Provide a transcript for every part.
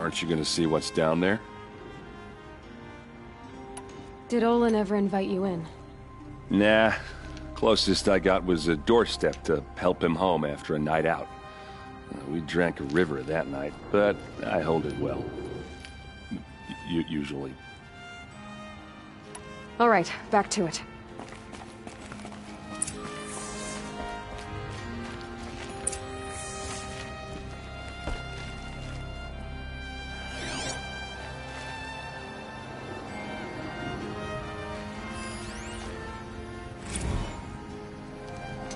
Aren't you gonna see what's down there? Did Olin ever invite you in? Nah. Closest I got was a doorstep to help him home after a night out. We drank a river that night, but I hold it well. Usually. All right, back to it.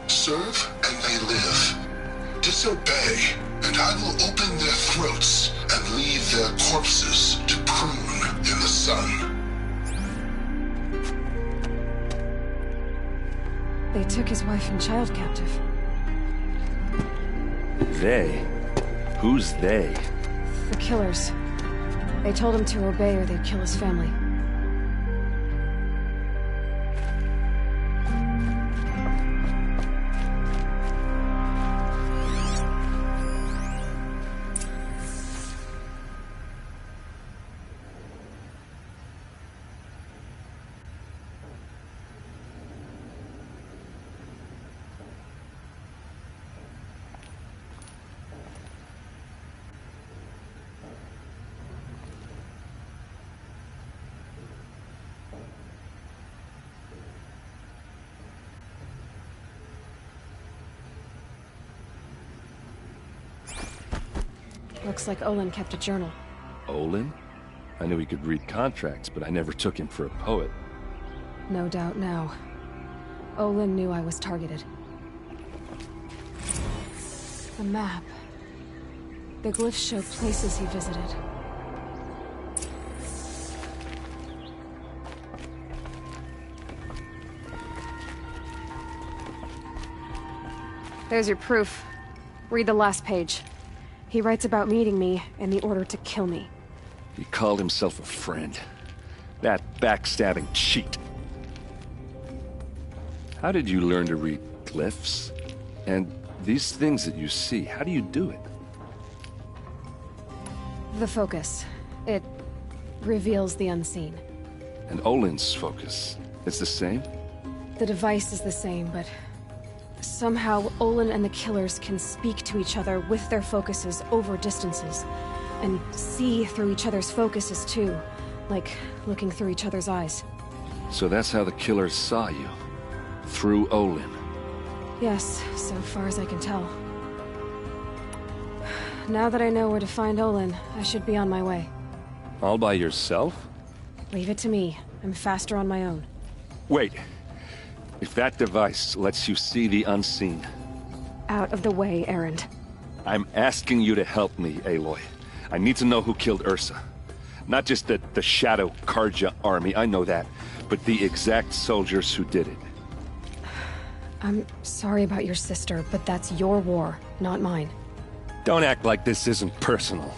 Serve and they live. Disobey, and I will open their throats and leave their corpses to prune in the sun. They took his wife and child captive. They? Who's they? The killers. They told him to obey or they'd kill his family. Looks like Olin kept a journal. Olin? I knew he could read contracts, but I never took him for a poet. No doubt now. Olin knew I was targeted. A map. The glyphs show places he visited. There's your proof. Read the last page. He writes about meeting me and the order to kill me. He called himself a friend. That backstabbing cheat. How did you learn to read glyphs? And these things that you see, how do you do it? The focus. It reveals the unseen. And Olin's focus, it's the same? The device is the same, but somehow Olin and the killers can speak to each other with their focuses over distances. And see through each other's focuses too. Like looking through each other's eyes. So that's how the killers saw you? Through Olin? Yes, so far as I can tell. Now that I know where to find Olin, I should be on my way. All by yourself? Leave it to me. I'm faster on my own. Wait. If that device lets you see the unseen... Out of the way, Erend. I'm asking you to help me, Aloy. I need to know who killed Ursa. Not just the Shadow Karja army, I know that, but the exact soldiers who did it. I'm sorry about your sister, but that's your war, not mine. Don't act like this isn't personal.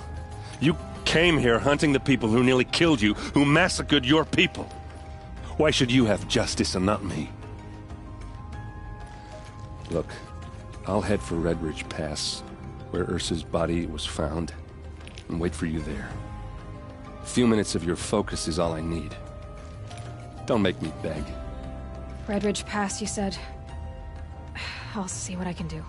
You came here hunting the people who nearly killed you, who massacred your people. Why should you have justice and not me? Look, I'll head for Red Ridge Pass, where Ursa's body was found, and wait for you there. A few minutes of your focus is all I need. Don't make me beg. Red Ridge Pass, you said? I'll see what I can do.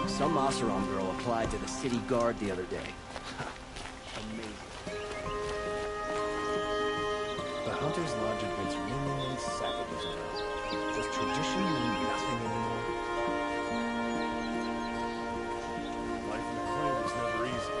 Some Oseram girl applied to the city guard the other day. Amazing. The Hunter's Lodge admits minions, savages around. Just tradition mean nothing anymore? Life in the clan was never easy.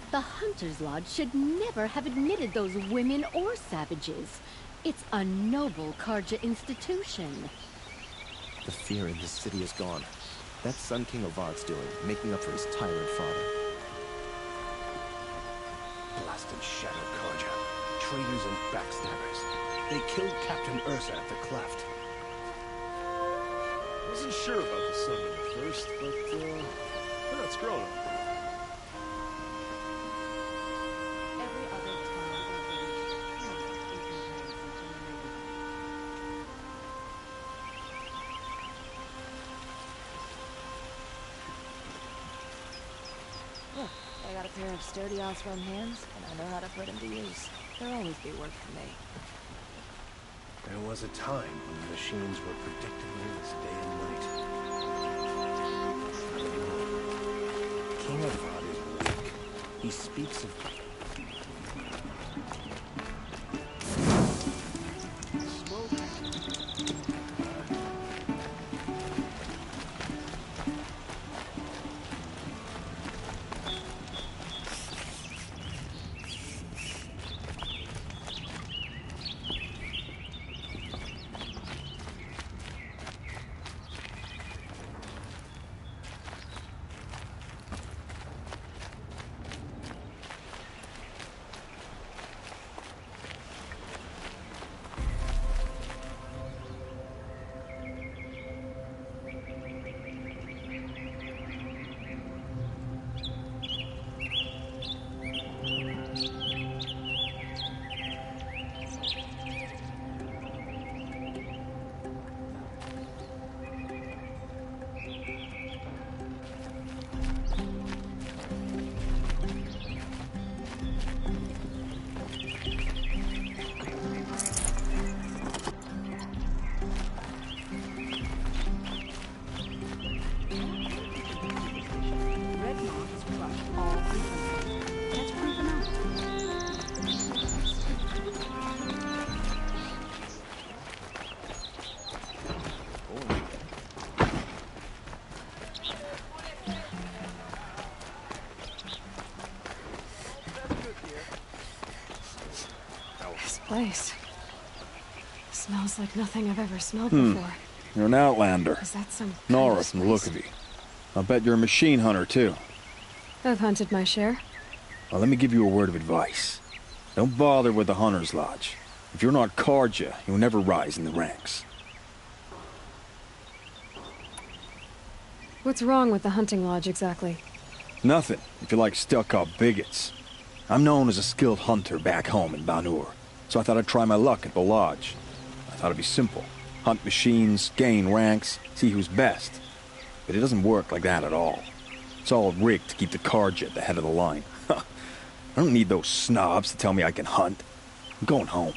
The Hunter's Lodge should never have admitted those women or savages. It's a noble Carja institution. The fear in this city is gone. That's Sun King Avad's doing, making up for his tyrant father. Blasted Shadow Carja. Traitors and backstabbers. They killed Captain Ursa at the Cleft. Wasn't sure about the sun at first, but, they're not screwing them. Look, I got a pair of sturdy Osram hands, and I know how to put them to use. There'll always be work for me. There was a time when the machines were predictable as day and night. King Avad is weak. He speaks of... smoke. Place. Smells like nothing I've ever smelled before. You're an outlander. Is that some Nora from the look of you. I'll bet you're a machine hunter, too. I've hunted my share. Well, let me give you a word of advice. Don't bother with the Hunter's Lodge. If you're not Carja, you'll never rise in the ranks. What's wrong with the hunting lodge, exactly? Nothing, if you like stuck-up bigots. I'm known as a skilled hunter back home in Banur, so I thought I'd try my luck at the lodge. I thought it'd be simple. Hunt machines, gain ranks, see who's best. But it doesn't work like that at all. It's all rigged to keep the Carja at the head of the line. I don't need those snobs to tell me I can hunt. I'm going home.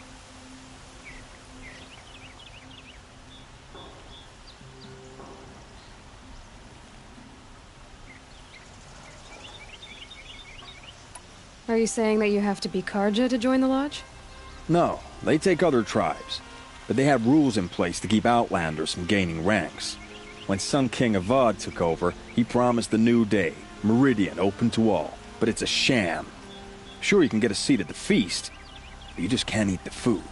Are you saying that you have to be Carja to join the lodge? No, they take other tribes. But they have rules in place to keep outlanders from gaining ranks. When Sun King Avad took over, he promised a new day, Meridian open to all. But it's a sham. Sure, you can get a seat at the feast, but you just can't eat the food.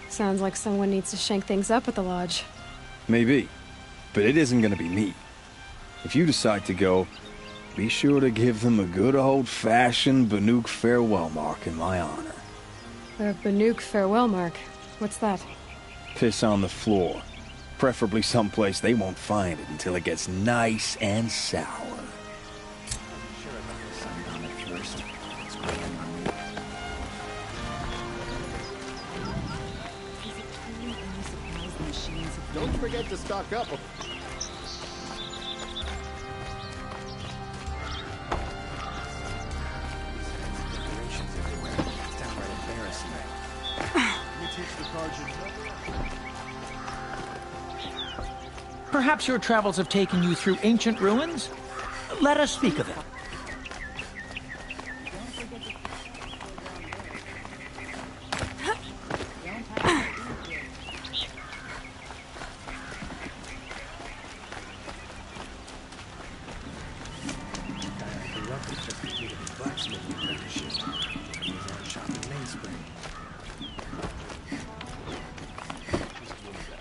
Sounds like someone needs to shake things up at the lodge. Maybe, but it isn't gonna be me. If you decide to go, be sure to give them a good old-fashioned Banuk farewell mark in my honor. A Banuk farewell mark. What's that? Piss on the floor. Preferably someplace they won't find it until it gets nice and sour. forget to stock up. Decorations everywhere. It's downright embarrassing. You teach the Carja. Perhaps your travels have taken you through ancient ruins? Let us speak of them.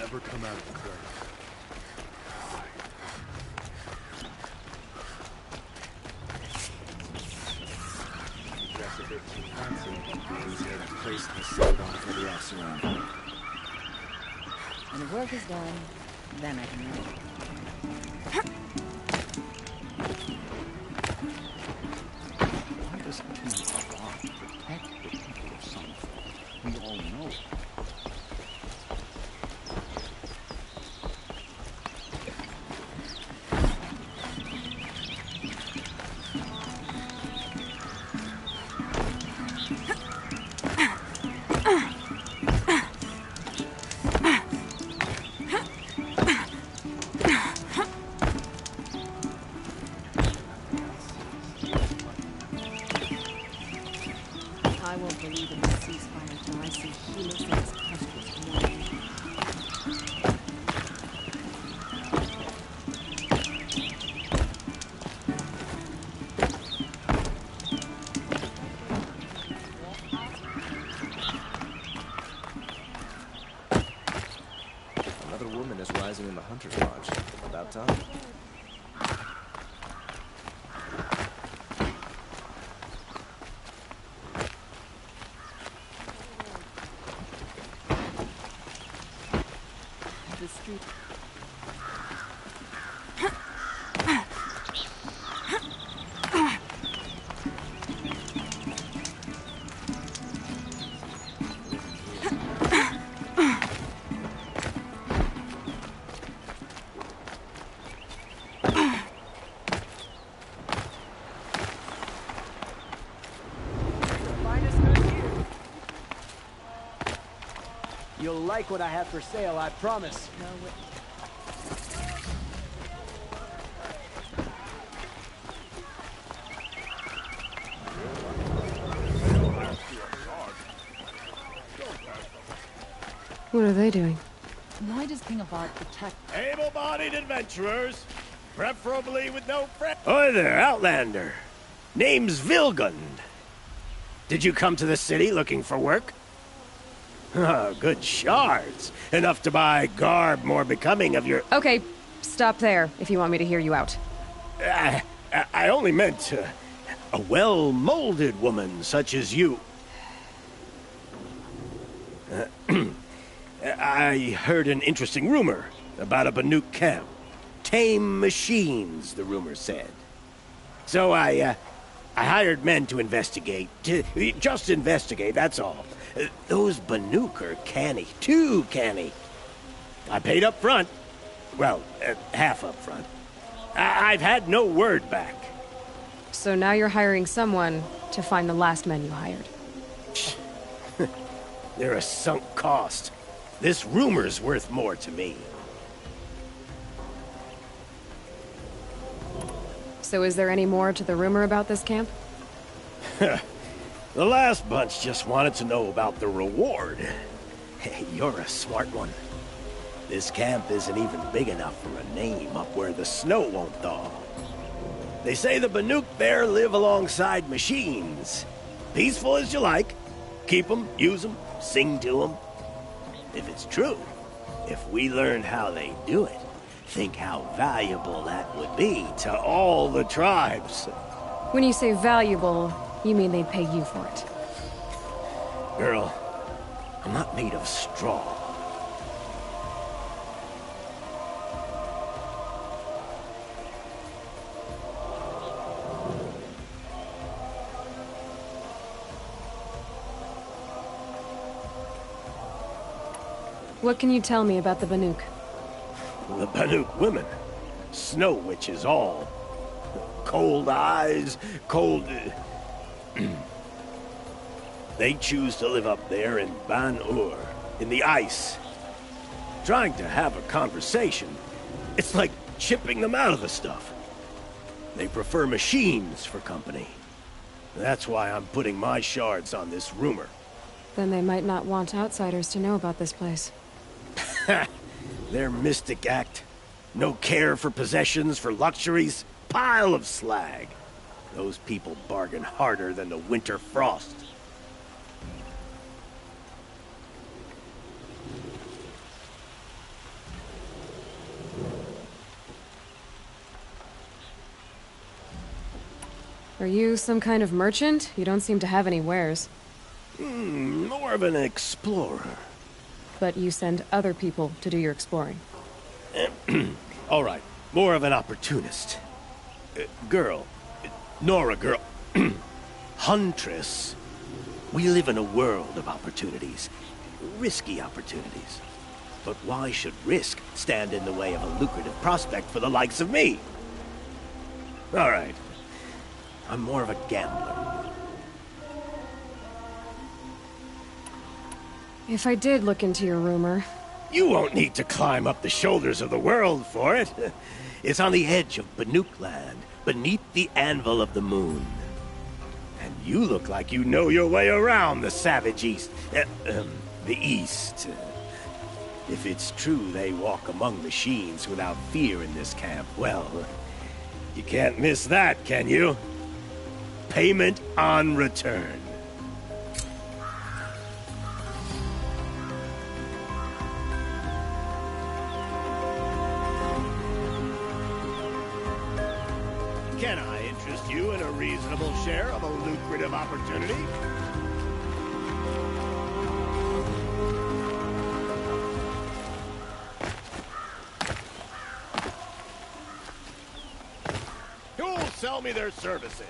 Ever come out of the grave? Place the sword on for the ass around. When the work is done, then I can leave. Why does King Abad protect the people of Sunfall? We all know. I won't believe in the ceasefire till I see Helis and his pestros morning. Another woman is rising in the Hunter's Lodge. About time. The street. You'll like what I have for sale, I promise. No way. What are they doing? Why does King Abad protect? Able-bodied adventurers, preferably with no friend. Oi there, Outlander. Name's Vilgund. Did you come to the city looking for work? Oh, good shards. Enough to buy garb more becoming of your... Okay, stop there if you want me to hear you out. I only meant a well-molded woman such as you. I heard an interesting rumor about a Banuk camp. Tame machines, the rumor said. So I hired men to investigate. Just investigate, that's all. Those Banuk are canny. Too canny. I paid up front. Well, half up front. I've had no word back. So now you're hiring someone to find the last men you hired. They're a sunk cost. This rumor's worth more to me. So is there any more to the rumor about this camp? The last bunch just wanted to know about the reward. Hey, you're a smart one. This camp isn't even big enough for a name up where the snow won't thaw. They say the Banuk there live alongside machines. Peaceful as you like. Keep them, use them, sing to them. If it's true, if we learned how they do it, think how valuable that would be to all the tribes. When you say valuable, you mean they'd pay you for it. Girl, I'm not made of straw. What can you tell me about the Banuk? The Banuk women. Snow witches all. Cold eyes, cold... They choose to live up there in Ban-Ur, in the ice. Trying to have a conversation, it's like chipping them out of the stuff. They prefer machines for company. That's why I'm putting my shards on this rumor. Then they might not want outsiders to know about this place. Their mystic act. No care for possessions, for luxuries. Pile of slag. Those people bargain harder than the winter frost. Are you some kind of merchant? You don't seem to have any wares. More of an explorer. But you send other people to do your exploring. All right, more of an opportunist. Girl. Nora girl. Huntress. We live in a world of opportunities. Risky opportunities. But why should risk stand in the way of a lucrative prospect for the likes of me? All right. I'm more of a gambler. If I did look into your rumor... You won't need to climb up the shoulders of the world for it. It's on the edge of Banuk land, beneath the anvil of the moon. And you look like you know your way around the savage east. The east. If it's true they walk among machines without fear in this camp, well, you can't miss that, can you? Payment on return. Can I interest you in a reasonable share of a lucrative opportunity? Who'll sell me their services?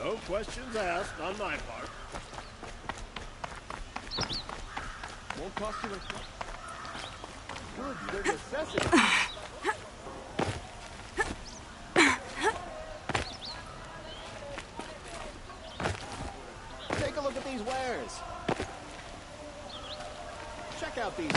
No questions asked on my part. Won't cost you a... Good, they're necessity. Take a look at these wares. Check out these.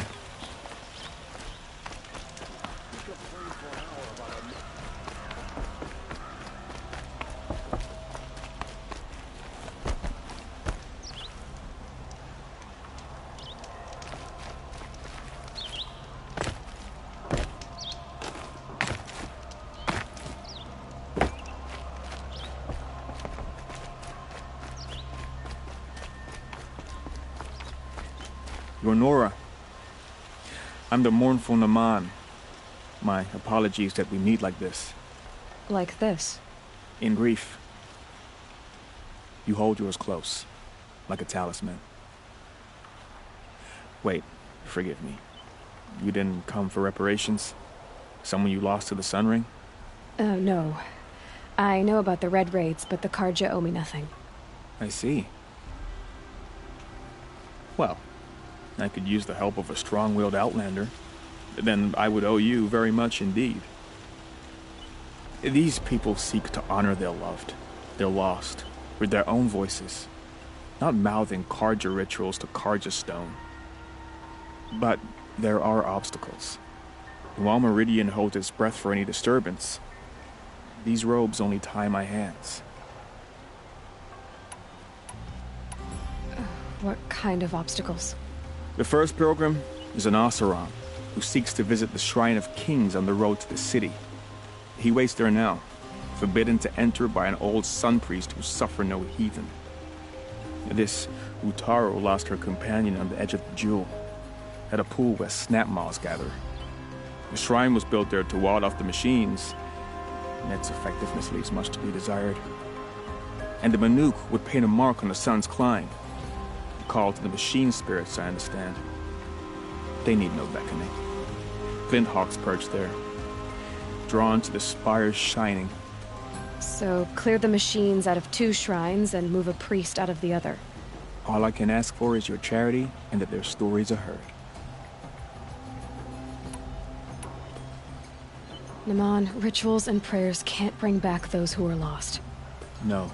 You're Nora. I'm the mournful Naman. My apologies that we meet like this. Like this? In grief. You hold yours close, like a talisman. Wait, forgive me. You didn't come for reparations? Someone you lost to the Sun Ring? No. I know about the Red Raids, but the Karja owe me nothing. I see. Well, I could use the help of a strong-willed outlander. Then I would owe you very much indeed. These people seek to honor their loved, their lost, with their own voices, not mouthing Karja rituals to Karja stone. But there are obstacles. While Meridian holds its breath for any disturbance, these robes only tie my hands. What kind of obstacles? The first pilgrim is an Oseram, who seeks to visit the Shrine of Kings on the road to the city. He waits there now, forbidden to enter by an old sun priest who suffered no heathen. This Utaru lost her companion on the edge of the Jewel, at a pool where snap moths gather. The shrine was built there to ward off the machines, and its effectiveness leaves much to be desired. And the Banuk would paint a mark on the sun's climb, a call to the machine spirits, I understand. They need no beckoning. Flint hawks perch there, drawn to the spires shining. So, clear the machines out of two shrines and move a priest out of the other. All I can ask for is your charity and that their stories are heard. Naman, rituals and prayers can't bring back those who are lost. No.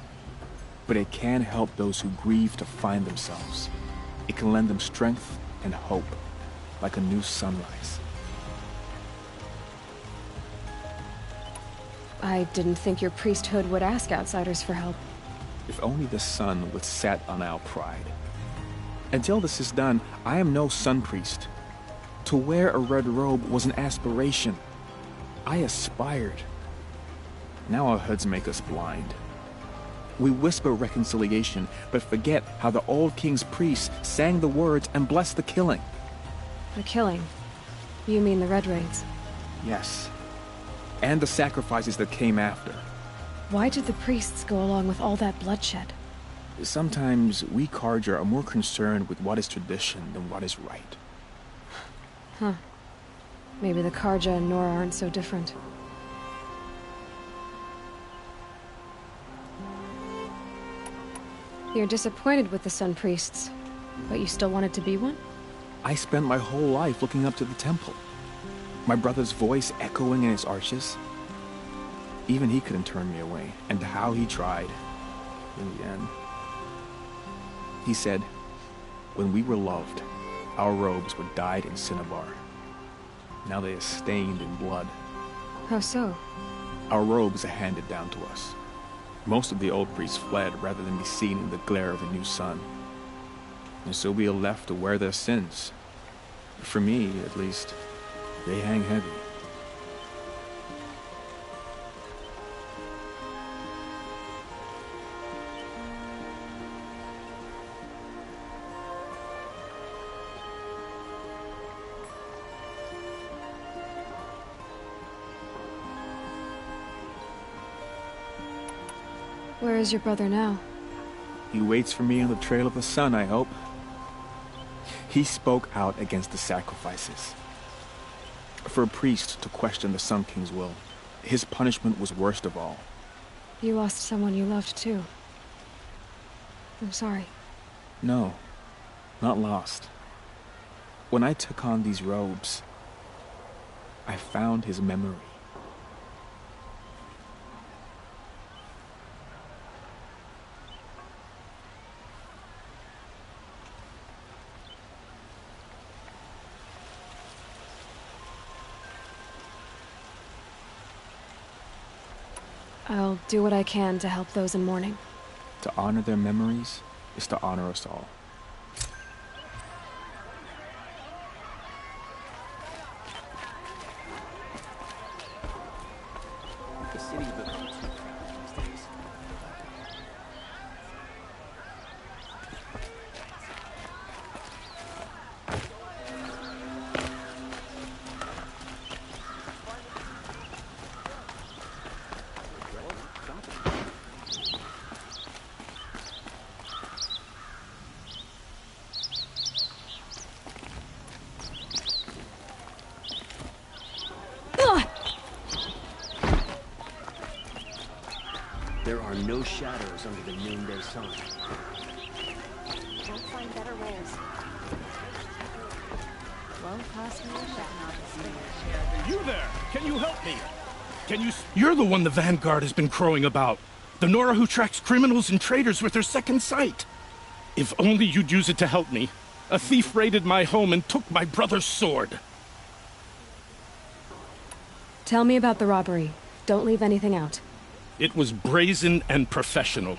But it can help those who grieve to find themselves. It can lend them strength and hope, like a new sunrise. I didn't think your priesthood would ask outsiders for help. If only the sun would set on our pride. Until this is done, I am no sun priest. To wear a red robe was an aspiration. I aspired. Now our hoods make us blind. We whisper reconciliation, but forget how the old king's priests sang the words and blessed the killing. The killing? You mean the Red Raids? Yes. And the sacrifices that came after. Why did the priests go along with all that bloodshed? Sometimes we Carja are more concerned with what is tradition than what is right. Huh. Maybe the Carja and Nora aren't so different. You're disappointed with the Sun Priests, but you still wanted to be one? I spent my whole life looking up to the temple. My brother's voice echoing in its arches. Even he couldn't turn me away, and how he tried. In the end. He said, when we were loved, our robes were dyed in cinnabar. Now they are stained in blood. How so? Our robes are handed down to us. Most of the old priests fled rather than be seen in the glare of a new sun. And so we are left to wear their sins. For me, at least, they hang heavy. Where is your brother now? He waits for me on the trail of the sun, I hope. He spoke out against the sacrifices. For a priest to question the Sun King's will, his punishment was worst of all. You lost someone you loved too. I'm sorry. No, not lost. When I took on these robes, I found his memory. I'll do what I can to help those in mourning. To honor their memories is to honor us all. The city's become too crowded these days. There are no shadows under the noonday sun. Won't find better wares. Won't cost me a shot. You there! Can you help me? You're the one the Vanguard has been crowing about. The Nora who tracks criminals and traitors with her second sight. If only you'd use it to help me. A thief raided my home and took my brother's sword. Tell me about the robbery. Don't leave anything out. It was brazen and professional.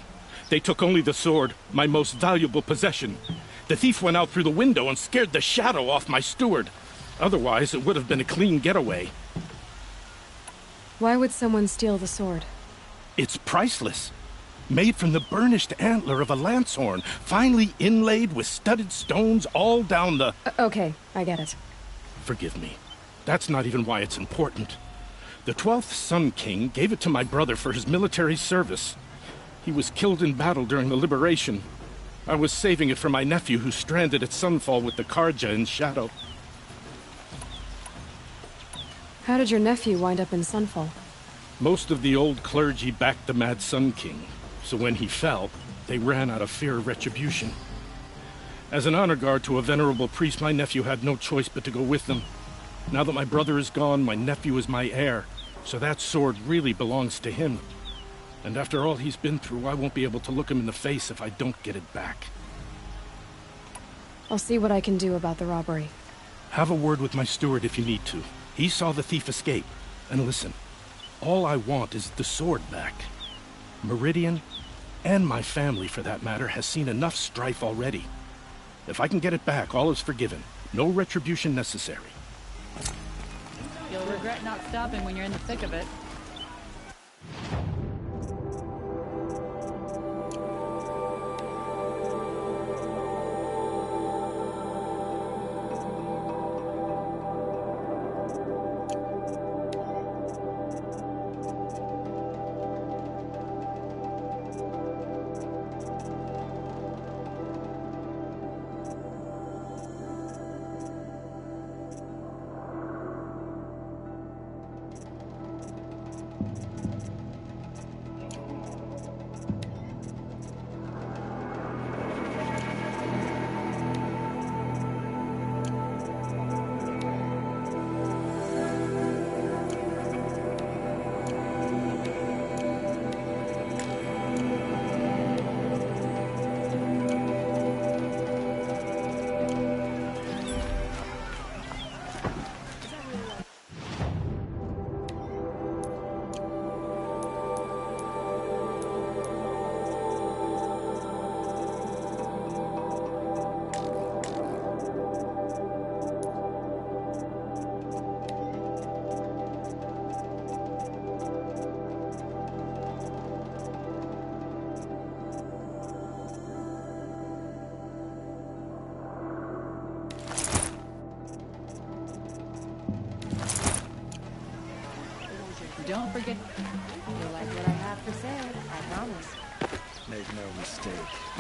They took only the sword, my most valuable possession. The thief went out through the window and scared the shadow off my steward. Otherwise, it would have been a clean getaway. Why would someone steal the sword? It's priceless. Made from the burnished antler of a lancehorn, finely inlaid with studded stones all down the... Okay, I get it. Forgive me. That's not even why it's important. The 12th Sun King gave it to my brother for his military service. He was killed in battle during the Liberation. I was saving it for my nephew who's stranded at Sunfall with the Carja in Shadow. How did your nephew wind up in Sunfall? Most of the old clergy backed the Mad Sun King, so when he fell, they ran out of fear of retribution. As an honor guard to a venerable priest, my nephew had no choice but to go with them. Now that my brother is gone, my nephew is my heir, So that sword really belongs to him. And after all he's been through, I won't be able to look him in the face if I don't get it back. I'll see what I can do about the robbery. Have a word with my steward if you need to. He saw the thief escape. And listen, all I want is the sword back. Meridian, and my family for that matter, has seen enough strife already. If I can get it back, all is forgiven. No retribution necessary. You'll regret not stopping when you're in the thick of it. Don't forget. You'll like what I have for sale, I promise. Make no mistake.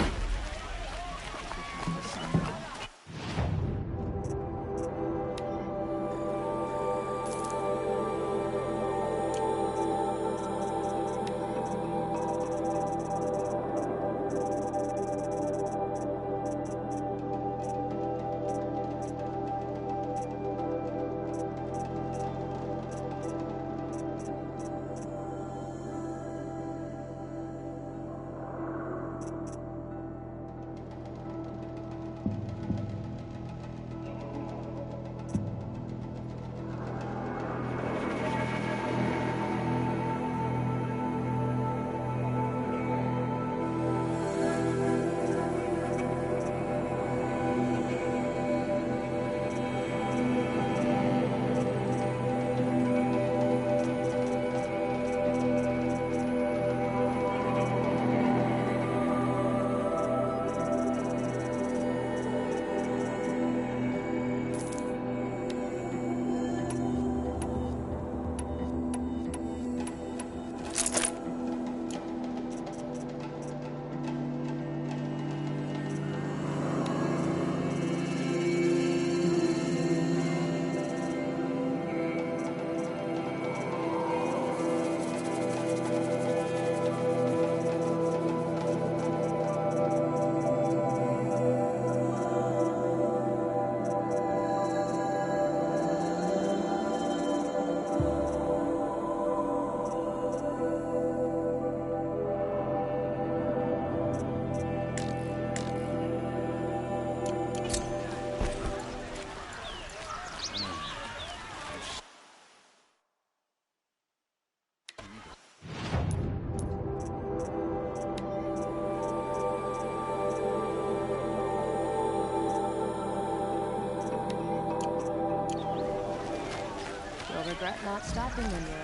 Regret not stopping when you're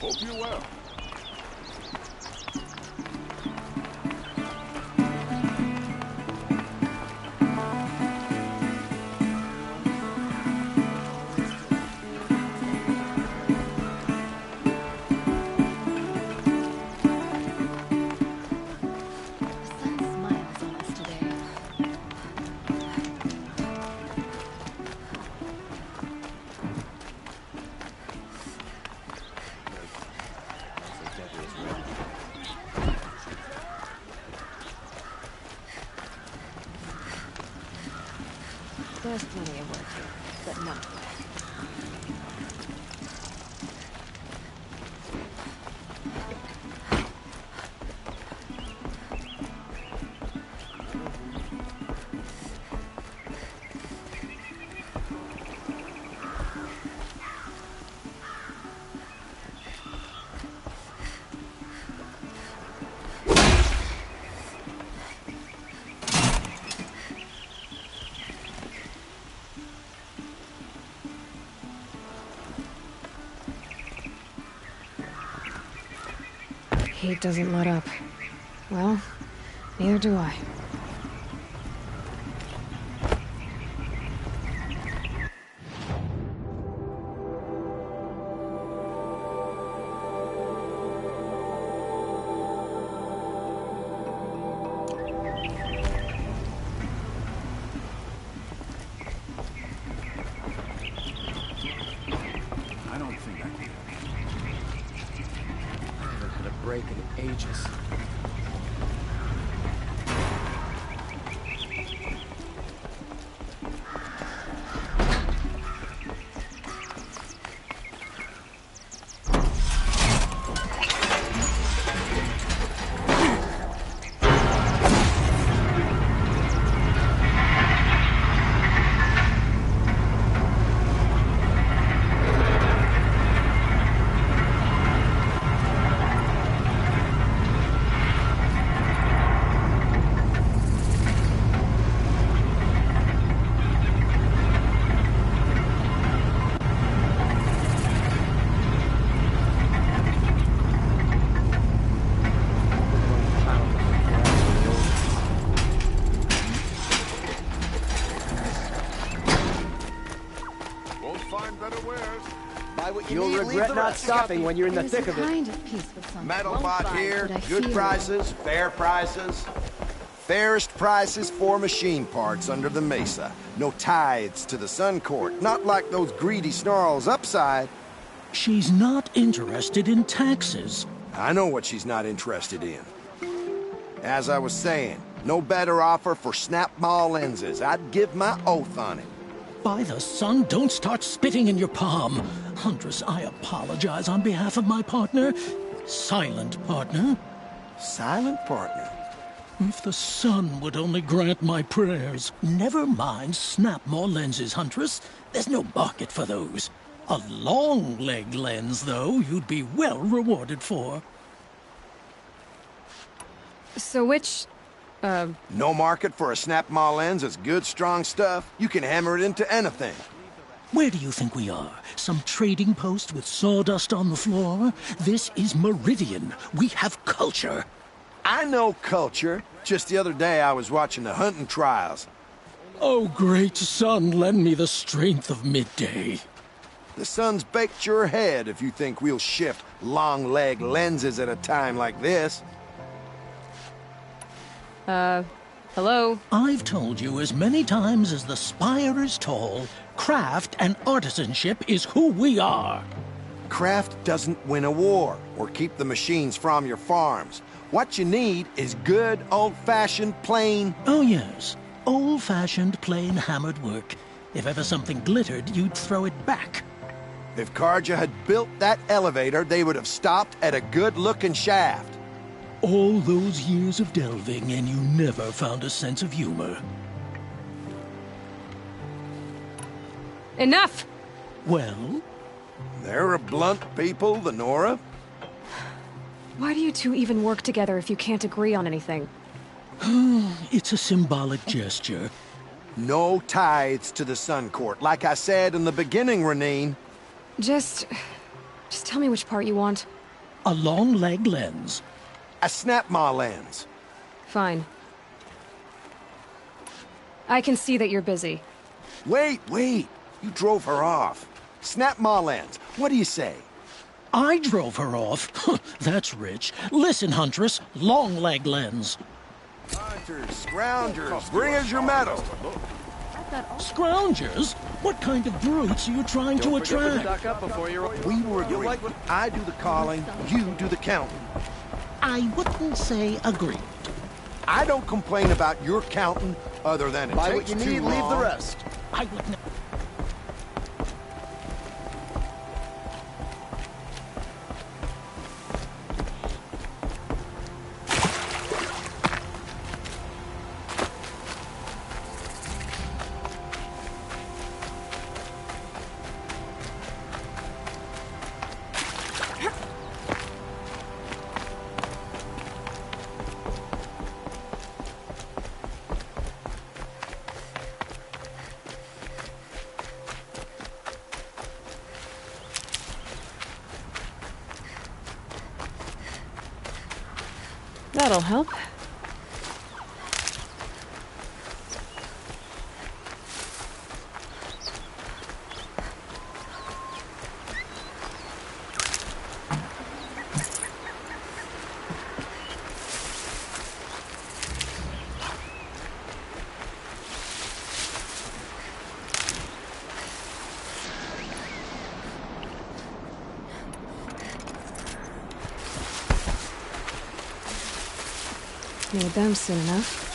Hope you're well. There's plenty of work here, but not play. Heat doesn't let up. Well, neither do I. Break in ages. You'll regret not stopping when you're in the thick of it. Kind of peace with something. Metal Won't bot buy, here, but I good fear- prices, fair prices. Fairest prices for machine parts under the mesa. No tithes to the Sun Court, not like those greedy snarls upside. She's not interested in taxes. I know what she's not interested in. As I was saying, no better offer for snap-maw lenses. I'd give my oath on it. By the sun, don't start spitting in your palm. Huntress, I apologize on behalf of my partner. Silent partner. Silent partner? If the sun would only grant my prayers. Never mind snap-maw lenses, Huntress. There's no market for those. A long-leg lens, though, you'd be well rewarded for. So which, No market for a snap-maw lens is good, strong stuff. You can hammer it into anything. Where do you think we are? Some trading post with sawdust on the floor? This is Meridian. We have culture. I know culture. Just the other day I was watching the hunting trials. Oh, great sun, lend me the strength of midday. The sun's baked your head if you think we'll shift long-leg lenses at a time like this. hello? I've told you as many times as the spire is tall, craft and artisanship is who we are. Craft doesn't win a war or keep the machines from your farms. What you need is good, old-fashioned, plain... Oh, yes. Old-fashioned, plain hammered work. If ever something glittered, you'd throw it back. If Carja had built that elevator, they would have stopped at a good-looking shaft. All those years of delving, and you never found a sense of humor. Enough! Well? They're a blunt people, the Nora. Why do you two even work together if you can't agree on anything? It's a symbolic gesture. No tithes to the Sun Court, like I said in the beginning, Renine. Just tell me which part you want. A long-leg lens. A snap-maw lens. Fine. I can see that you're busy. Wait. You drove her off. Snap-maw lens. What do you say? I drove her off? That's rich. Listen, Huntress. Long-leg lens. Hunters, scroungers, bring us your metal. Scroungers? What kind of brutes are you trying to attract? We were agreed. I do the calling, you do the counting. I wouldn't say agree. I don't complain about your counting, other than it Buy takes what you need, too leave the long. rest. I would never. That'll help. Need them soon enough.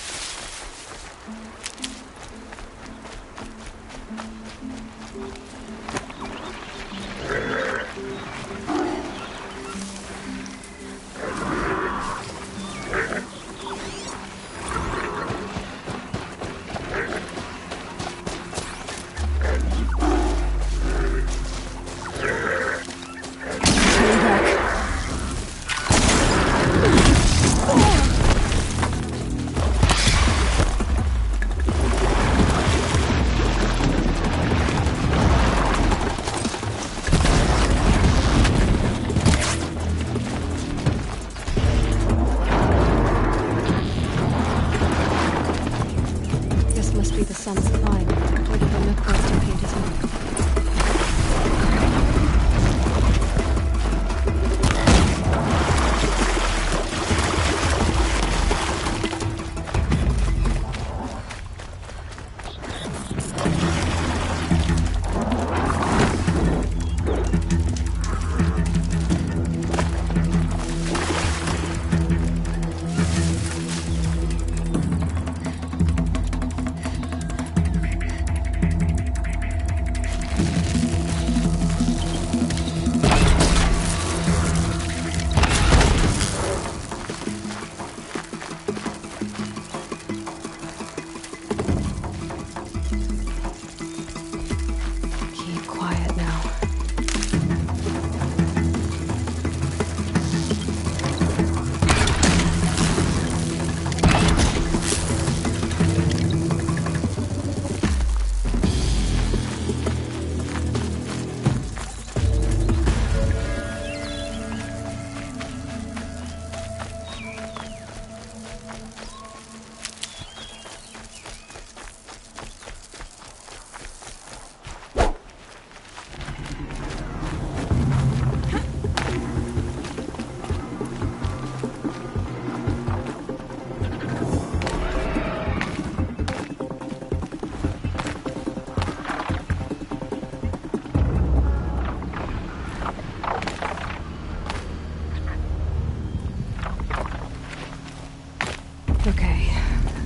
Okay,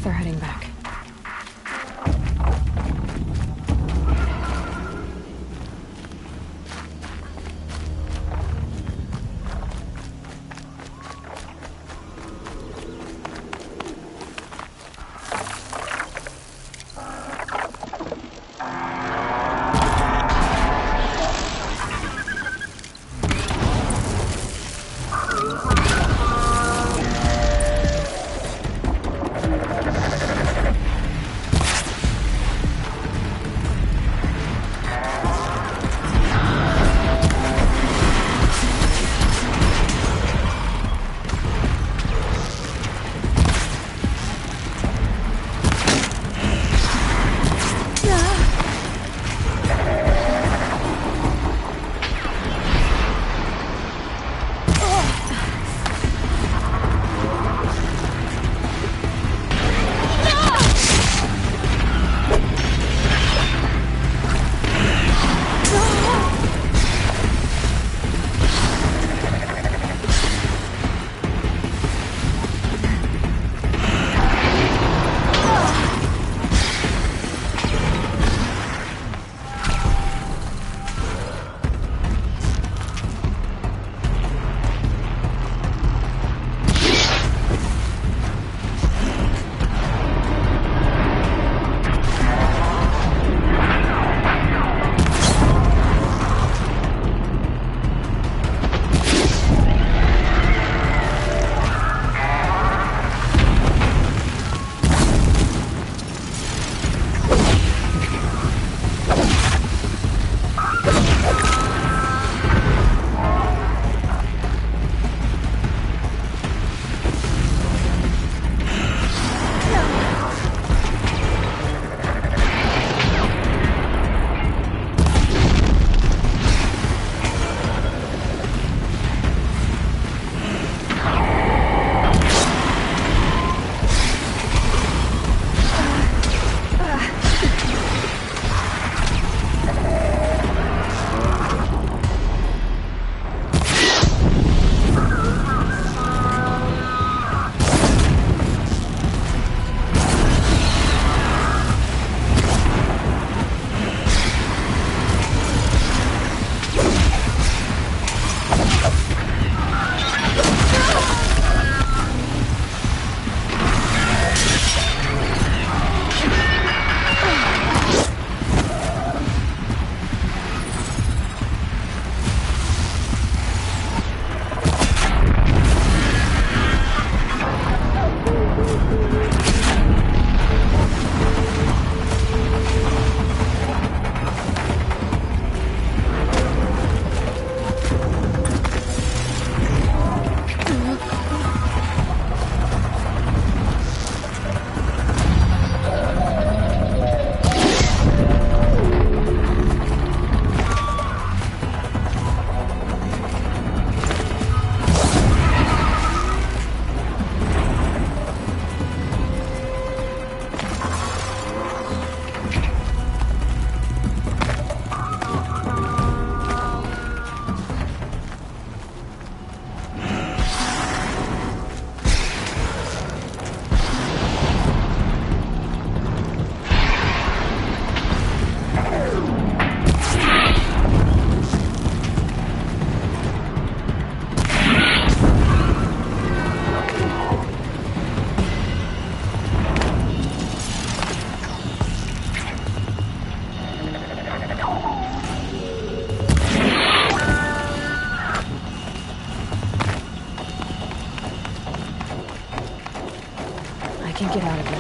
they're heading back.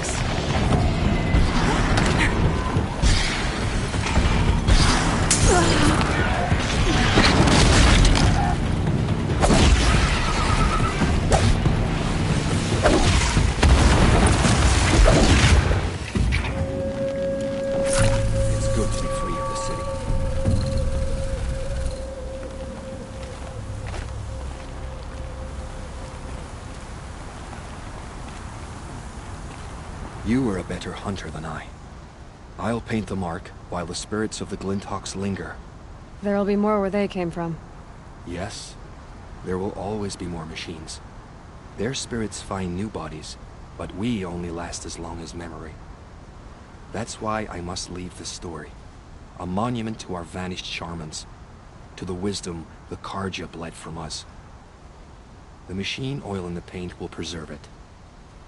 this. It's good to be free of the city. You were a better hunter than I. I'll paint the mark while the spirits of the Glinthawks linger. There'll be more where they came from. Yes, there will always be more machines. Their spirits find new bodies, but we only last as long as memory. That's why I must leave this story. A monument to our vanished shamans, to the wisdom the Carja bled from us. The machine oil in the paint will preserve it.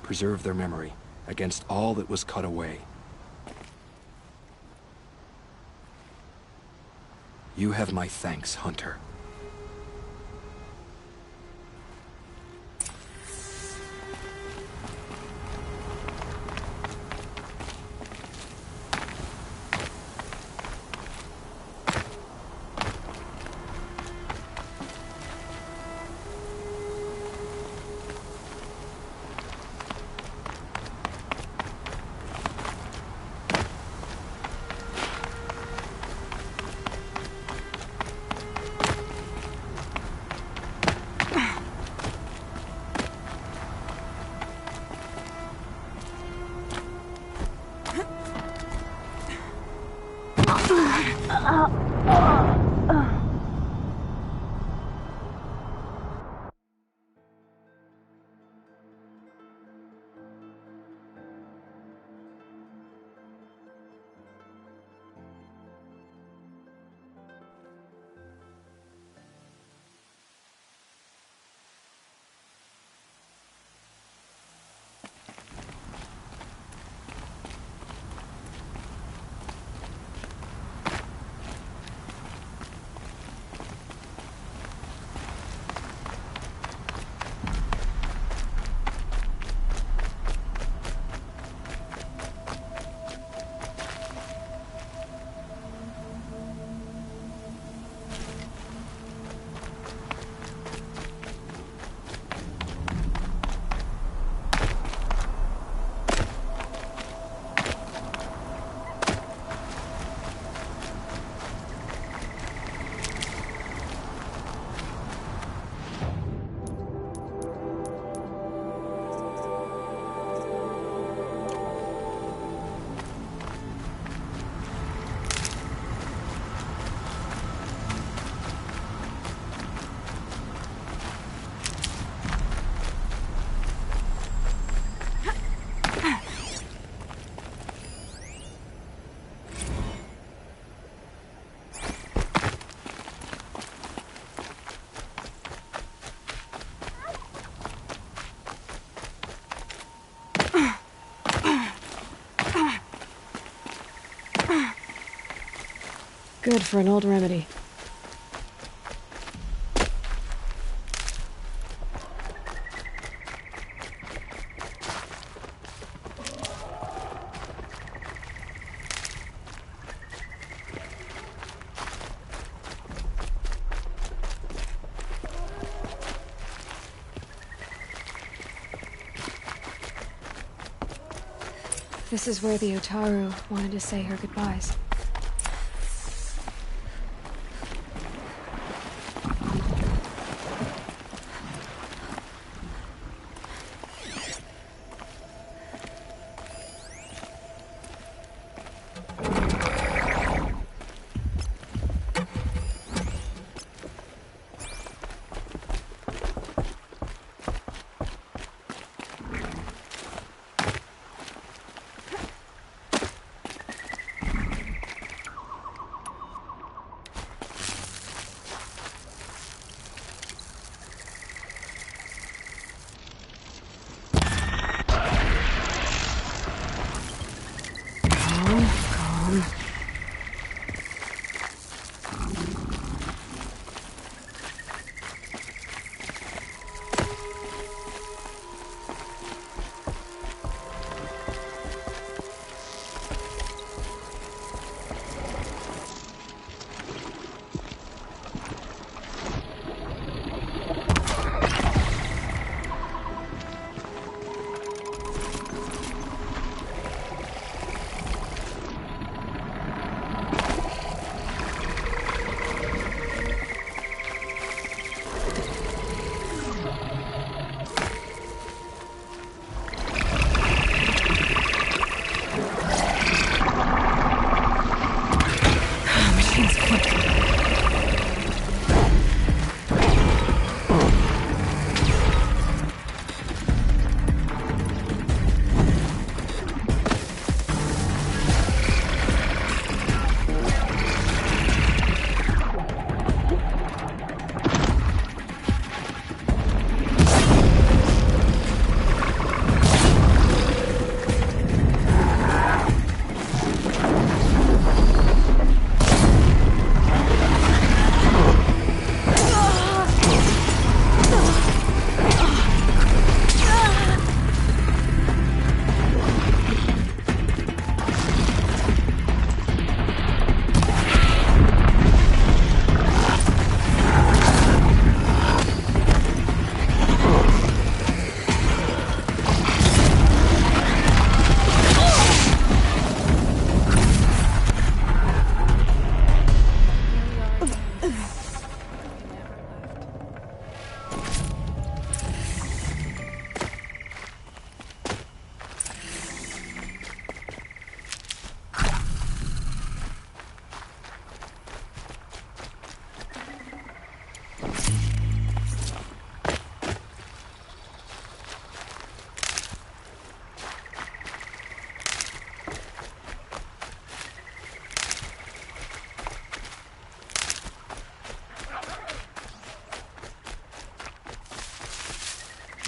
Preserve their memory against all that was cut away. You have my thanks, Hunter. Good for an old remedy. This is where the Otaru wanted to say her goodbyes.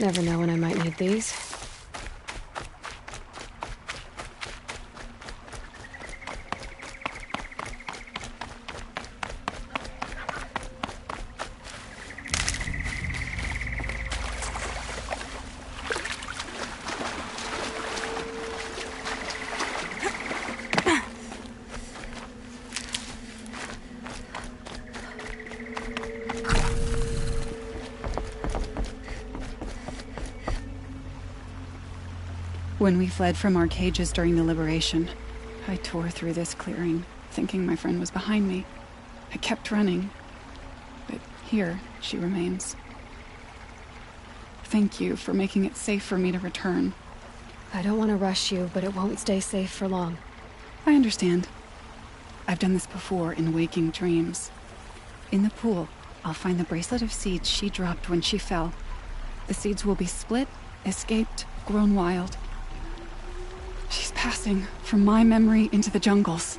Never know when I might need these. When we fled from our cages during the liberation, I tore through this clearing, thinking my friend was behind me. I kept running, but here she remains. Thank you for making it safe for me to return. I don't want to rush you, but it won't stay safe for long. I understand. I've done this before in waking dreams. In the pool, I'll find the bracelet of seeds she dropped when she fell. The seeds will be split, escaped, grown wild. She's passing from my memory into the jungles.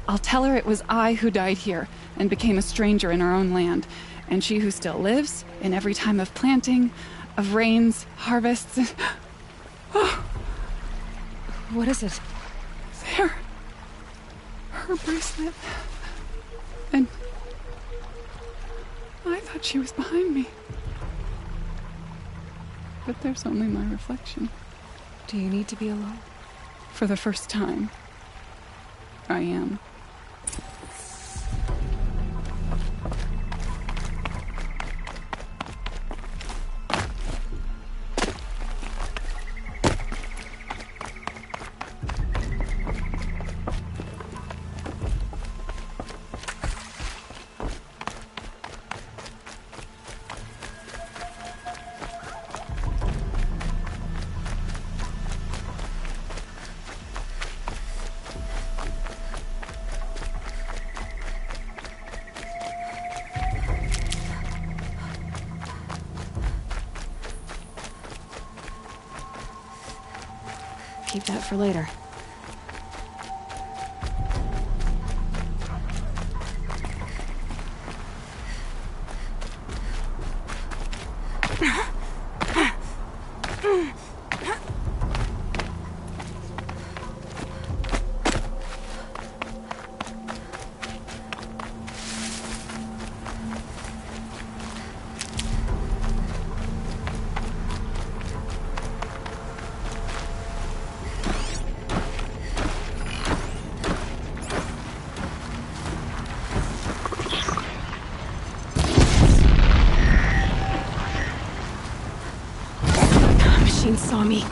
I'll tell her it was I who died here and became a stranger in our own land, and she who still lives in every time of planting, of rains, harvests. Oh. What is it? There. Her bracelet. And I thought she was behind me. But there's only my reflection. Do you need to be alone? For the first time, I am. Keep that for later. Machine saw me.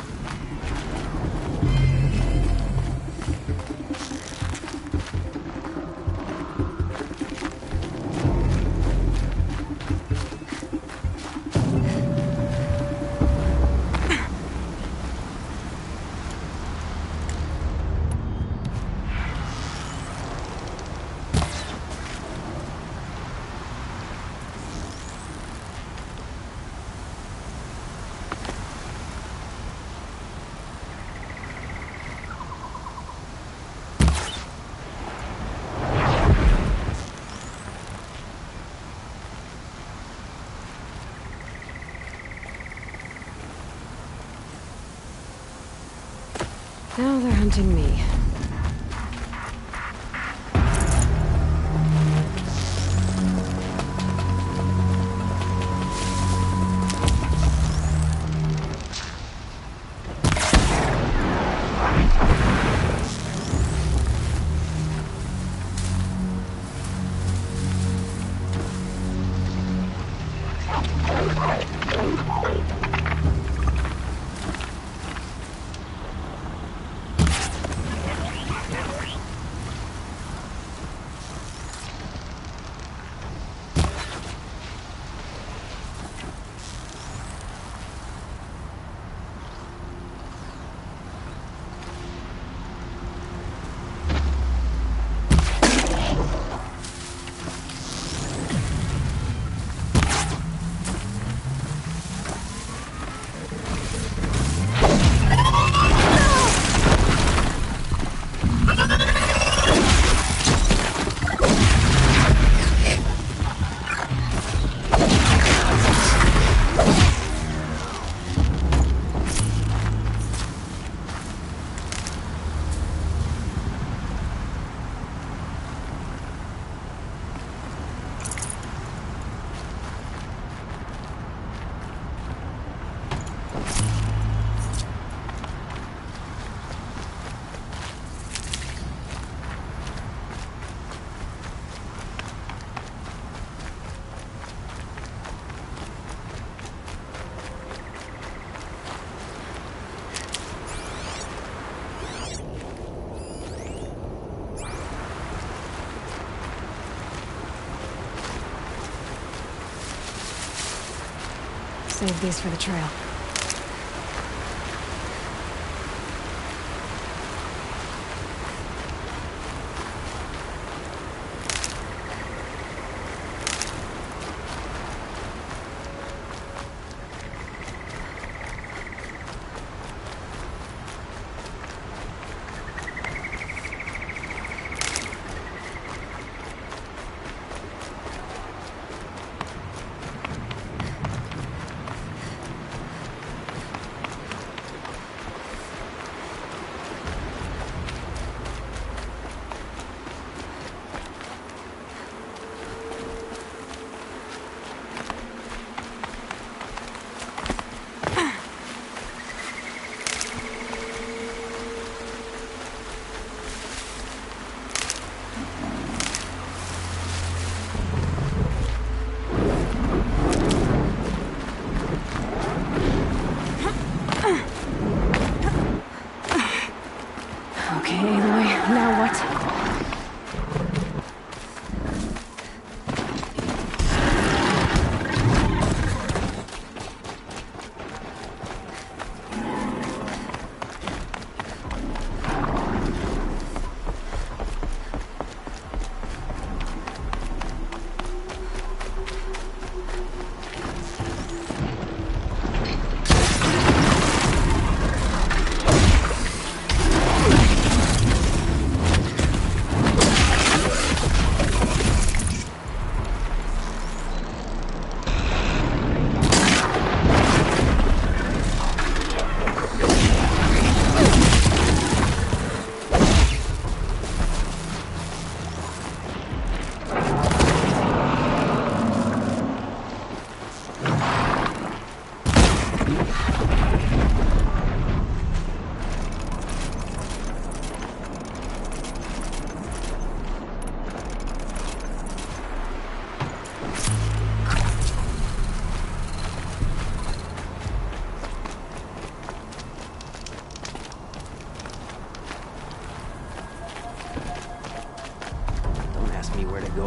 Now they're hunting me. Save these for the trail.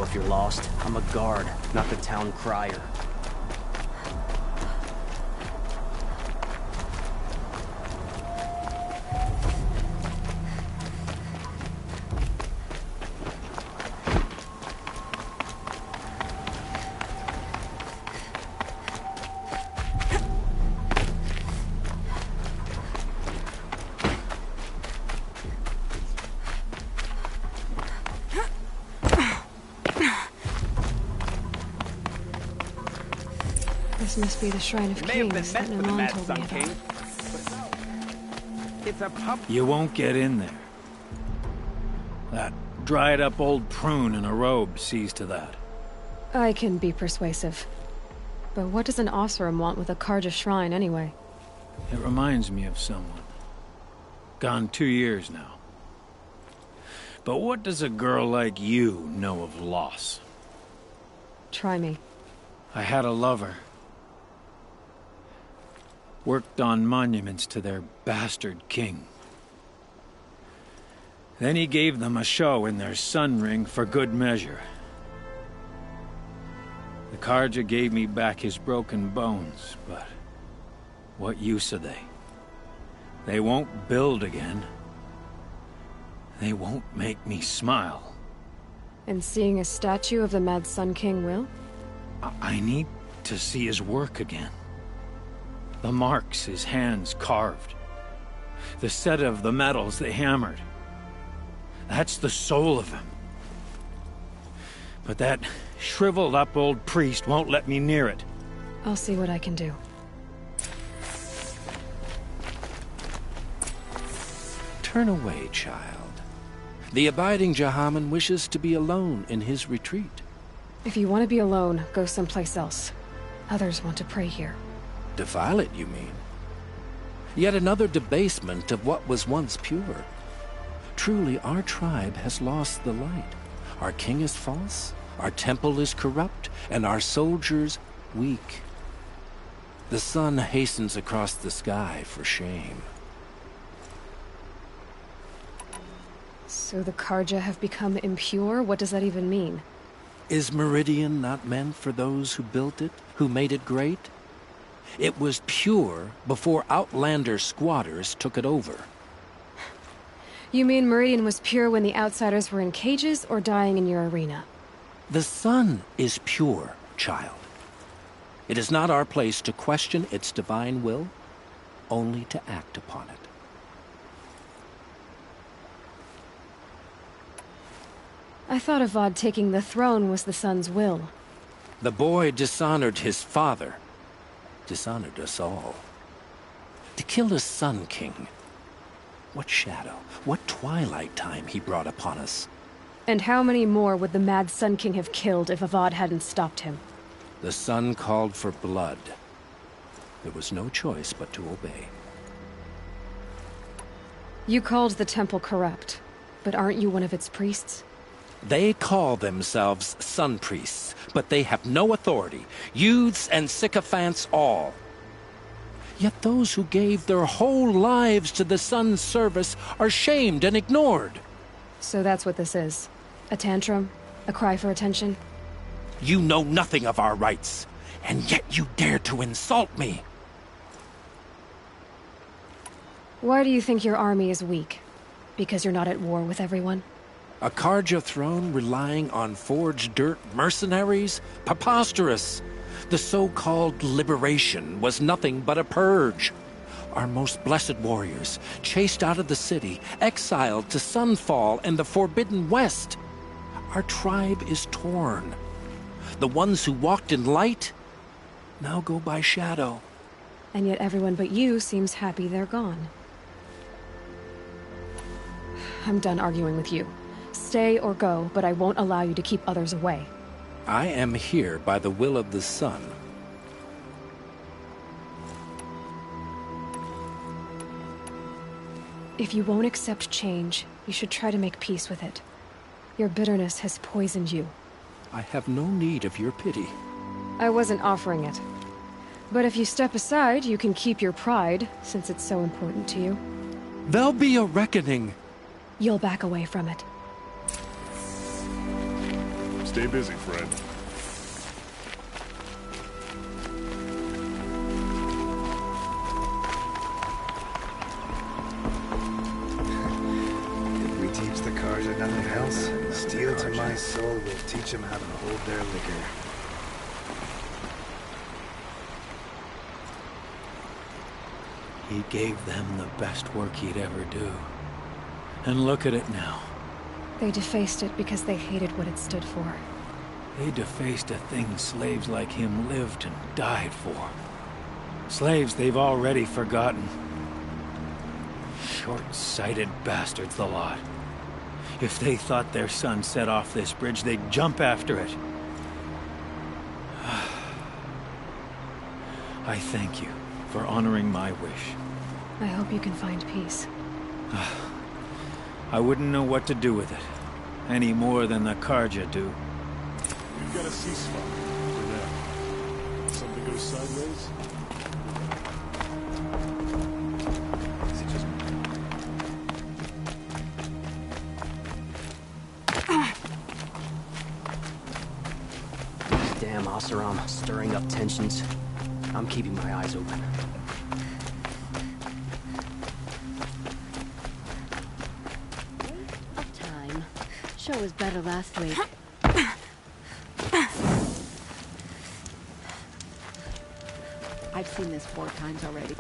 If you're lost, I'm a guard, not the town crier. This must be the Shrine of Kings that Naman told me about. You won't get in there. That dried-up old prune in a robe sees to that. I can be persuasive. But what does an Oseram want with a Carja shrine, anyway? It reminds me of someone. Gone 2 years now. But what does a girl like you know of loss? Try me. I had a lover. Worked on monuments to their bastard king. Then he gave them a show in their sun ring for good measure. The Carja gave me back his broken bones, but what use are they? They won't build again. They won't make me smile. And seeing a statue of the Mad Sun King will? I need to see his work again. The marks his hands carved. The set of the metals they hammered. That's the soul of him. But that shriveled-up old priest won't let me near it. I'll see what I can do. Turn away, child. The abiding Jahaman wishes to be alone in his retreat. If you want to be alone, go someplace else. Others want to pray here. Defile it, you mean? Yet another debasement of what was once pure. Truly, our tribe has lost the light. Our king is false, our temple is corrupt, and our soldiers weak. The sun hastens across the sky for shame. So the Carja have become impure? What does that even mean? Is Meridian not meant for those who built it, who made it great? It was pure before Outlander squatters took it over. You mean Meridian was pure when the outsiders were in cages or dying in your arena? The sun is pure, child. It is not our place to question its divine will, only to act upon it. I thought Avad taking the throne was the sun's will. The boy dishonored his father, dishonored us all. To kill a Sun King. What shadow, what twilight time he brought upon us. And how many more would the mad Sun King have killed if Avad hadn't stopped him? The sun called for blood. There was no choice but to obey. You called the temple corrupt, but aren't you one of its priests? They call themselves sun priests, but they have no authority. Youths and sycophants all. Yet those who gave their whole lives to the sun's service are shamed and ignored. So that's what this is. A tantrum? A cry for attention? You know nothing of our rights, and yet you dare to insult me. Why do you think your army is weak? Because you're not at war with everyone? A Carja throne relying on forged dirt mercenaries? Preposterous! The so-called liberation was nothing but a purge. Our most blessed warriors, chased out of the city, exiled to Sunfall and the Forbidden West. Our tribe is torn. The ones who walked in light now go by shadow. And yet everyone but you seems happy they're gone. I'm done arguing with you. Stay or go, but I won't allow you to keep others away. I am here by the will of the sun. If you won't accept change, you should try to make peace with it. Your bitterness has poisoned you. I have no need of your pity. I wasn't offering it. But if you step aside, you can keep your pride, since it's so important to you. There'll be a reckoning. You'll back away from it. Stay busy, friend. If we teach the Carja nothing else, steel to my soul will teach them how to hold their liquor. He gave them the best work he'd ever do. And look at it now. They defaced it because they hated what it stood for. They defaced a thing slaves like him lived and died for. Slaves they've already forgotten. Short-sighted bastards, the lot. If they thought their son set off this bridge, they'd jump after it. I thank you for honoring my wish. I hope you can find peace. I wouldn't know what to do with it, any more than the Carja do. We've got a ceasefire for now. Something goes sideways? Is it just... Damn Oseram, stirring up tensions. I'm keeping my eyes open. Time. Show was better last week. I've seen this 4 times already.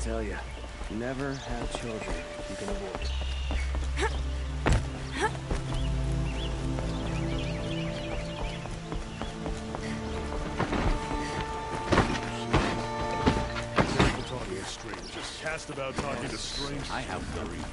tell you, never have children if you can avoid it. Talking to strangers. Cast about talking to strangers. I have the reason.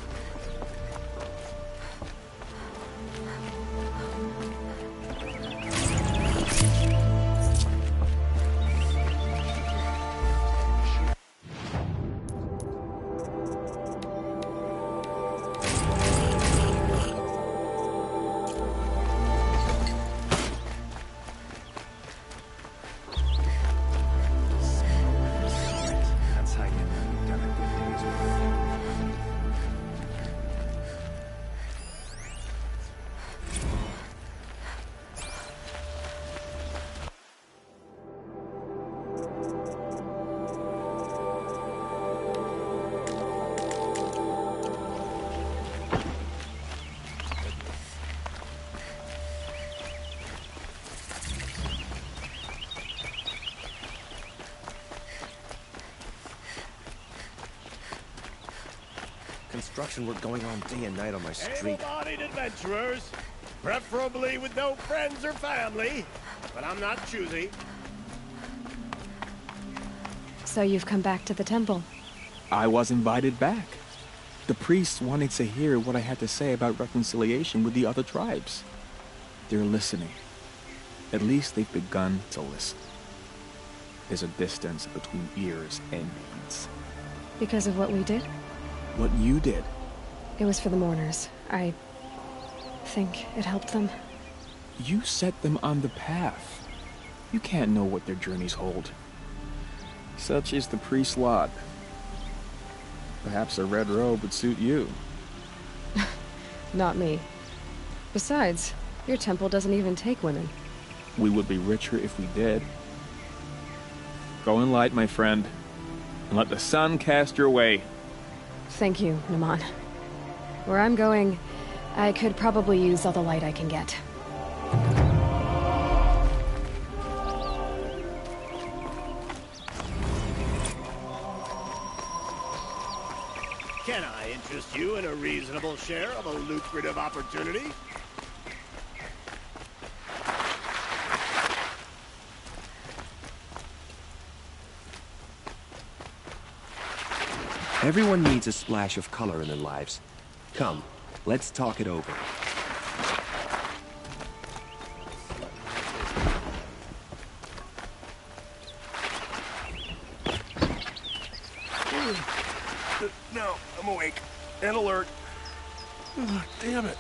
Construction work going on day and night on my street. Able-bodied adventurers, preferably with no friends or family, but I'm not choosy. So you've come back to the temple. I was invited back. The priests wanted to hear what I had to say about reconciliation with the other tribes. They're listening. At least they've begun to listen. There's a distance between ears and heads. Because of what we did? What you did. It was for the mourners. I think it helped them. You set them on the path. You can't know what their journeys hold. Such is the priest's lot. Perhaps a red robe would suit you. Not me. Besides, your temple doesn't even take women. We would be richer if we did. Go in light, my friend, and let the sun cast your way. Thank you, Naman. Where I'm going, I could probably use all the light I can get. Can I interest you in a reasonable share of a lucrative opportunity? Everyone needs a splash of color in their lives. Come, let's talk it over. No, I'm awake and alert. Oh, damn it.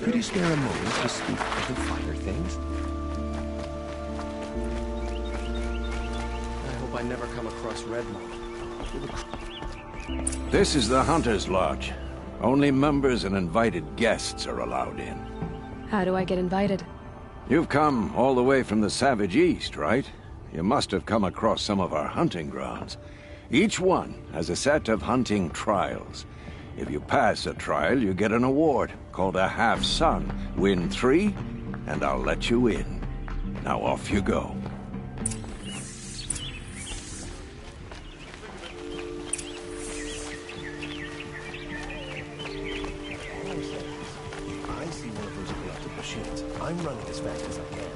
Could you spare a moment to speak of the finer things? I hope I never come across Redmond. This is the Hunter's Lodge. Only members and invited guests are allowed in. How do I get invited? You've come all the way from the Savage East, right? You must have come across some of our hunting grounds. Each one has a set of hunting trials. If you pass a trial, you get an award called a half-sun. Win 3, and I'll let you in. Now off you go. I see one of those electric machines. I'm running as fast as I can.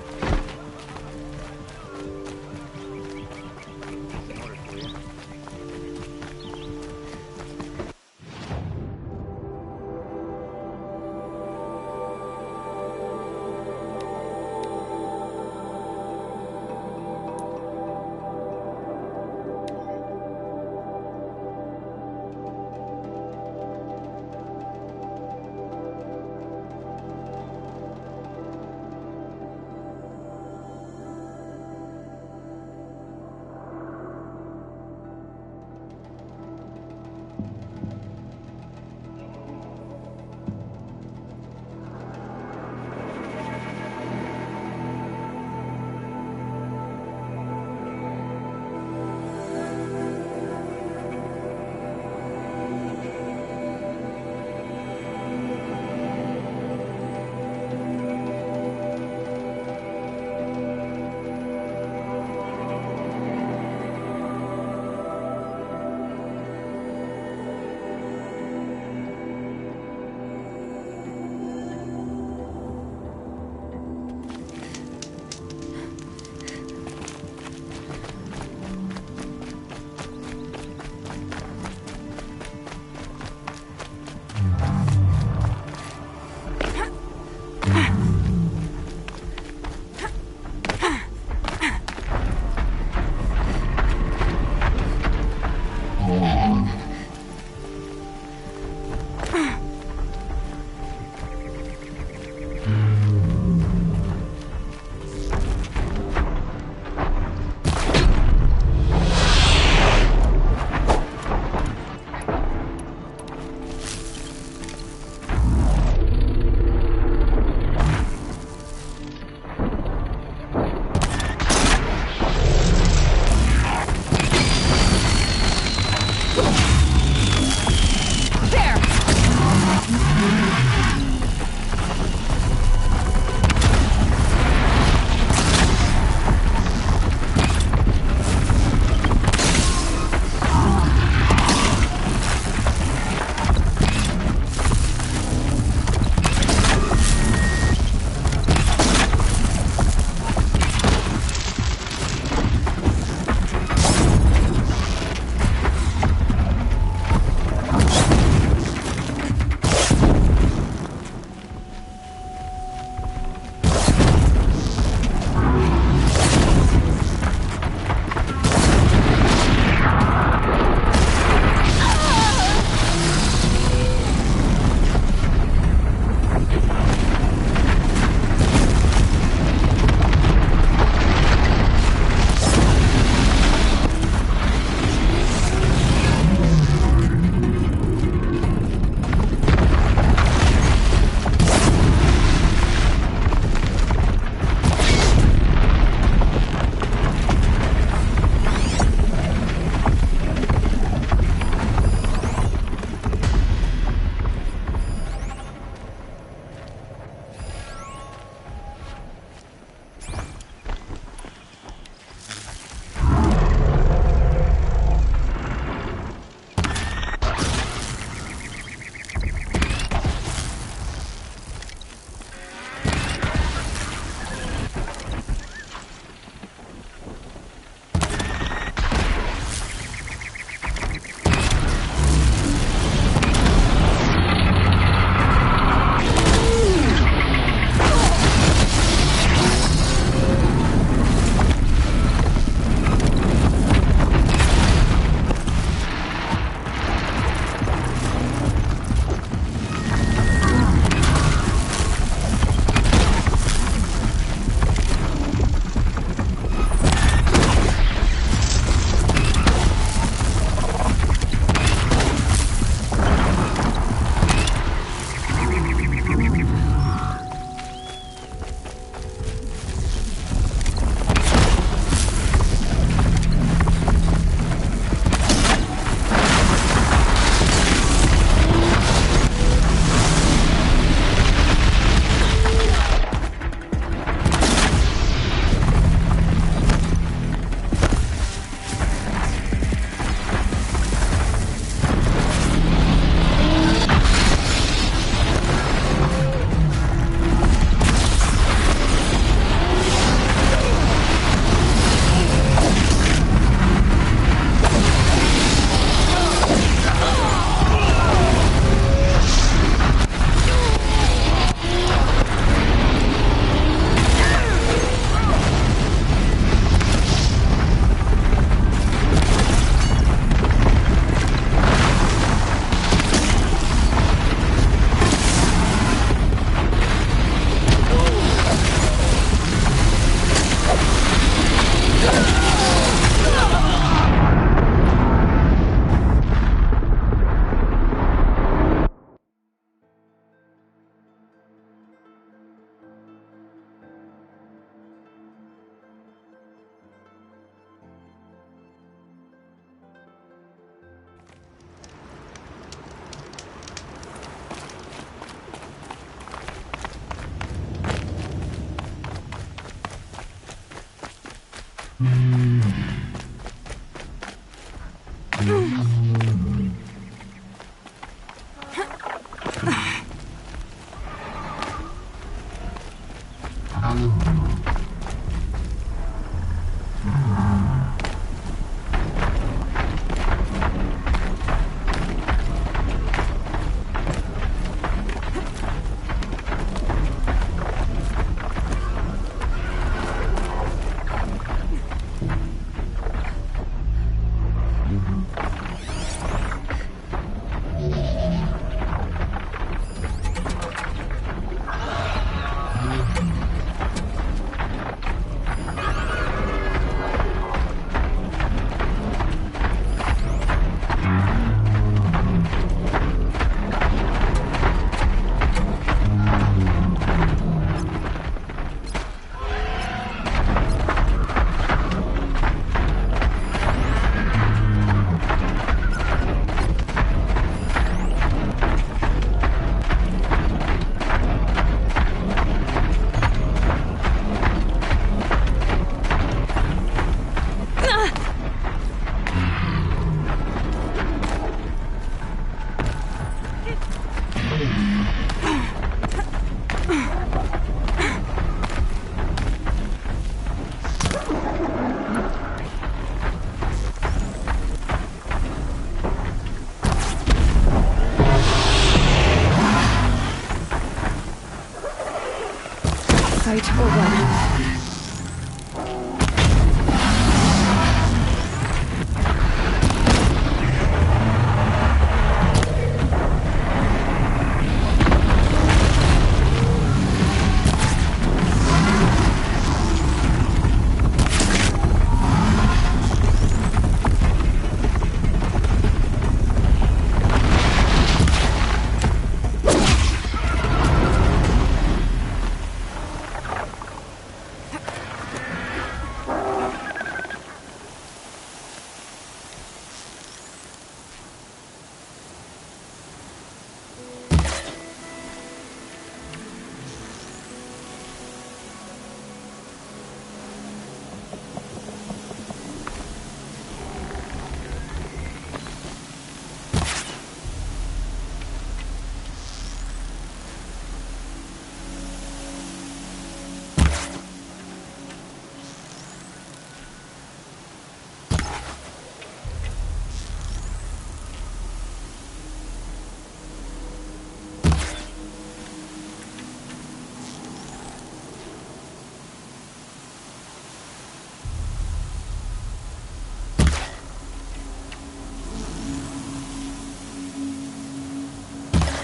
Fight or run.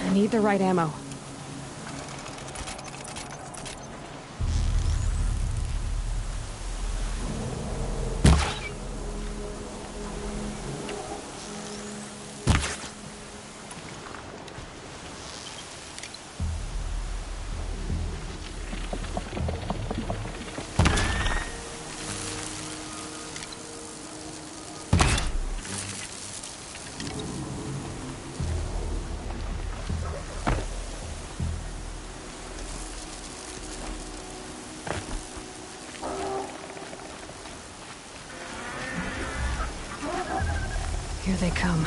I need the right ammo. Here they come.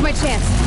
My chance.